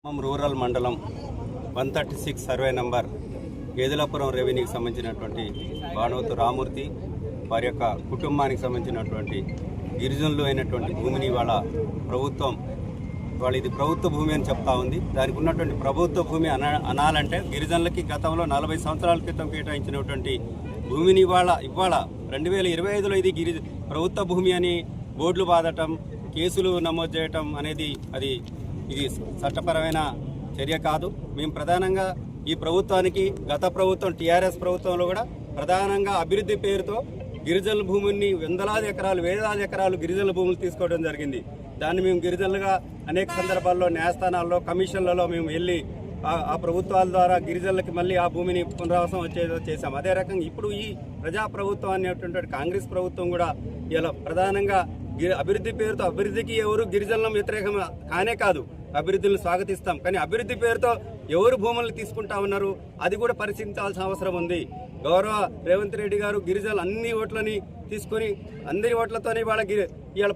Rural మండలం 136 survey number Edulapuram రెవెన్యూకి సంబంధించినటువంటి బాణోతు రామూర్తి వారి యొక్క కుటుంబానికి సంబంధించినటువంటి గిరిజనులు అయినటువంటి భూమిని వాళ్ళ ప్రభుత్వం ఇది ప్రభుత్వ భూమి అని చెప్తా ఉంది. దానికి ఉన్నటువంటి ప్రభుత్వ భూమి అనాలంటే గిరిజనులకి గతంలో 40 సంవత్సరాల క్రితం కేటాయించినటువంటి భూమిని ఇవాళ 2025లో ఇది ప్రభుత్వ భూమి అని బోర్డులు బాదటం, కేసులు నమోదు చేయటం అనేది ఇది చట్టపరమైన చర్య కాదు. మేము ప్రధానంగా ఈ ప్రభుత్వానికి గత ప్రభుత్వం టీఆర్ఎస్ ప్రభుత్వంలో కూడా ప్రధానంగా అభివృద్ధి పేరుతో గిరిజనుల భూముల్ని వేలాది ఎకరాలు గిరిజనుల భూములు తీసుకోవడం జరిగింది. దాన్ని మేము గిరిజనులుగా అనేక సందర్భాల్లో న్యాయస్థానాల్లో కమిషన్లలో మేము వెళ్ళి ఆ ప్రభుత్వాల ద్వారా గిరిజనులకి మళ్ళీ ఆ భూమిని పునరావాసం వచ్చేదో చేశాం. అదే రకంగా ఇప్పుడు ఈ ప్రజాప్రభుత్వం అనేటువంటి కాంగ్రెస్ ప్రభుత్వం కూడా ఇలా ప్రధానంగా అభివృద్ధి పేరుతో అభివృద్ధికి ఎవరు గిరిజనుల వ్యతిరేకం కానే కాదు, అభివృద్ధిని స్వాగతిస్తాం. కానీ అభివృద్ధి పేరుతో ఎవరు భూములను తీసుకుంటా ఉన్నారు అది కూడా పరిశీలించాల్సిన అవసరం ఉంది. గౌరవ రేవంత్ రెడ్డి గారు గిరిజనులు అన్ని ఓట్లని తీసుకుని అందరి ఓట్లతోనే ఇవాళ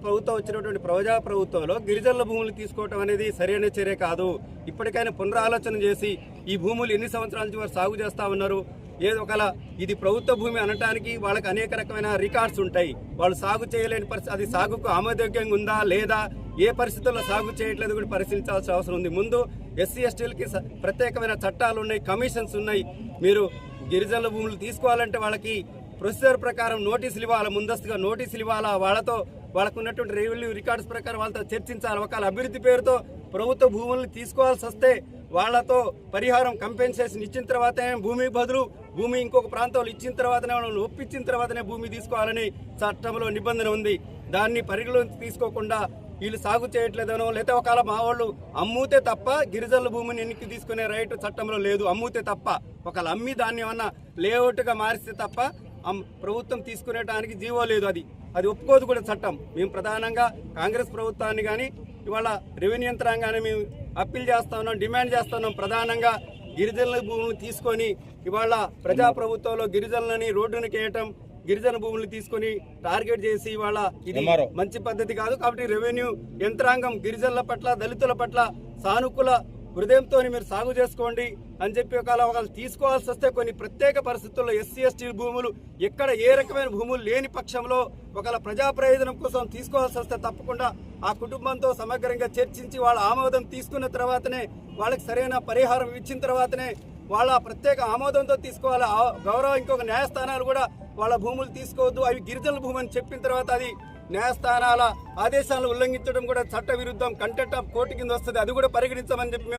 ప్రభుత్వం వచ్చినటువంటి ప్రజా ప్రభుత్వంలో గిరిజనుల భూములు తీసుకోవటం అనేది సరైన చర్య కాదు. ఇప్పటికైనా పునరాలోచన చేసి ఈ భూములు ఎన్ని సంవత్సరాల నుంచి వారు సాగు చేస్తా ఉన్నారు, ఏదో ఒకలా ఇది ప్రభుత్వ భూమి అనటానికి వాళ్ళకి అనేక రకమైన రికార్డ్స్ ఉంటాయి. వాళ్ళు సాగు చేయలేని పరిస్థితి, అది సాగుకు ఆమోదయోగ్యంగా ఉందా లేదా, ఏ పరిస్థితుల్లో సాగు చేయట్లేదు కూడా పరిశీలించాల్సిన అవసరం ఉంది. ముందు ఎస్సీ ఎస్టీలకి ప్రత్యేకమైన చట్టాలు ఉన్నాయి, కమిషన్స్ ఉన్నాయి. మీరు గిరిజనుల భూములు తీసుకోవాలంటే వాళ్ళకి ప్రొసీజర్ ప్రకారం నోటీసులు ఇవ్వాలి, ముందస్తుగా నోటీసులు ఇవ్వాలా, వాళ్ళకు ఉన్నటువంటి రెవెన్యూ రికార్డ్స్ ప్రకారం వాళ్ళతో చర్చించాలి. ఒకవేళ అభివృద్ధి పేరుతో ప్రభుత్వ భూములను తీసుకోవాల్సి వస్తే వాళ్లతో పరిహారం కంపెన్సేషన్ ఇచ్చిన తర్వాతనే భూమికి బదులు భూమి ఇంకొక ప్రాంతంలో ఇచ్చిన తర్వాతనే వాళ్ళని ఒప్పించిన తర్వాతనే భూమి తీసుకోవాలని చట్టంలో నిబంధన ఉంది. దాన్ని పరిగణలోకి తీసుకోకుండా వీళ్ళు సాగు చేయట్లేదనో లేదా ఒకవేళ మా వాళ్ళు అమ్ముతే తప్ప గిరిజనుల భూమిని ఎన్నికి తీసుకునే రైట్ చట్టంలో లేదు. అమ్ముతే తప్ప ఒకవేళ అమ్మి దాన్ని ఏమన్నా లేఅవుట్గా మారిస్తే తప్ప ప్రభుత్వం తీసుకునేటానికి జీవో లేదు. అది ఒప్పుకోదు కూడా చట్టం. మేము ప్రధానంగా కాంగ్రెస్ ప్రభుత్వాన్ని కానీ ఇవాళ రెవెన్యూ యంత్రాంగాన్ని మేము అప్పీల్ చేస్తా ఉన్నాం, డిమాండ్ చేస్తా ఉన్నాం. ప్రధానంగా గిరిజనుల భూములు తీసుకొని ఇవాళ ప్రజాప్రభుత్వంలో గిరిజనులని రోడ్డును కేయటం, గిరిజన భూములు తీసుకొని టార్గెట్ చేసి ఇవాళ ఇది మంచి పద్ధతి కాదు. కాబట్టి రెవెన్యూ యంత్రాంగం గిరిజనుల పట్ల దళితుల పట్ల సానుకూల హృదయంతో మీరు సాగు చేసుకోండి అని చెప్పి ఒకవేళ తీసుకోవాల్సి వస్తే కొన్ని ప్రత్యేక పరిస్థితుల్లో ఎస్సీ ఎస్టీ భూములు ఎక్కడ ఏ రకమైన భూములు లేని పక్షంలో ఒకవేళ ప్రజా ప్రయోజనం కోసం తీసుకోవాల్సి వస్తే తప్పకుండా ఆ కుటుంబంతో సమగ్రంగా చర్చించి వాళ్ళ ఆమోదం తీసుకున్న తర్వాతనే వాళ్ళకి సరైన పరిహారం ఇచ్చిన తర్వాతనే వాళ్ళ ప్రత్యేక ఆమోదంతో తీసుకోవాలి. గౌరవ ఇంకొక న్యాయస్థానాలు కూడా వాళ్ళ భూములు తీసుకోవద్దు, అవి గిరిజనుల భూమి అని చెప్పిన తర్వాత అది న్యాయస్థానాల ఆదేశాలను ఉల్లంఘించడం కూడా చట్ట విరుద్ధం, కంటెంప్ట్ ఆఫ్ కోర్టు కింద వస్తుంది. అది కూడా పరిగణించమని చెప్పి